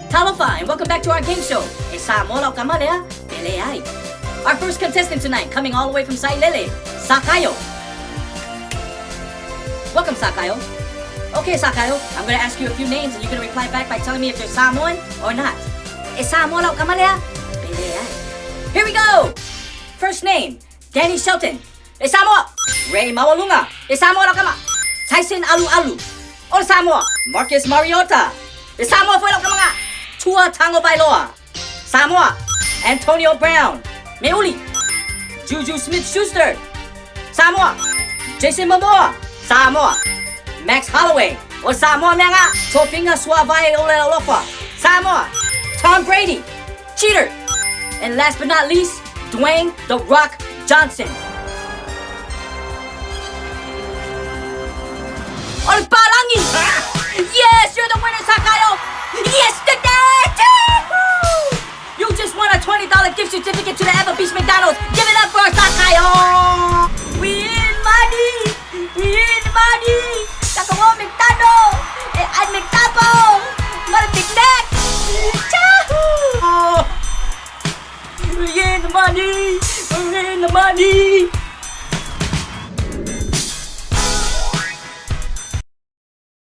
Talofa, and welcome back to our game show. Esamola Kamalea, Peleai. Our first contestant tonight, coming all the way from Sailele, Sakayo. Welcome, Sakayo. Okay, Sakayo, I'm gonna ask you a few names and you're gonna reply back by telling me if they're Samoan or not. Esamola Kamalea, Peleai. Here we go! First name, Danny Shelton. Samoa, Ray Mawalunga. Samoa Kama, Tyson Alu Alu. Or Samoa, Marcus Mariota. Samoa Fuelo Kama, Tua Tango Bailoa. Samoa, Antonio Brown. Meuli, Juju Smith-Schuster. Samoa, Jason Momoa. Samoa, Max Holloway. Or Samoa Manga, Tofinga Suavai Oleolofa. Samoa, Tom Brady. Cheater. And last but not least, Dwayne The Rock Johnson. On Palangi! Yes, you're the winner, Sakayo! Yes, you just won a $20 gift certificate to the Ever Beach McDonald's. Give it up for Sakayo! We in money! We in money! Sakayo McDonald's! At McDouble! Not a Big Mac! Yahoo! We're in the money! We're in the money!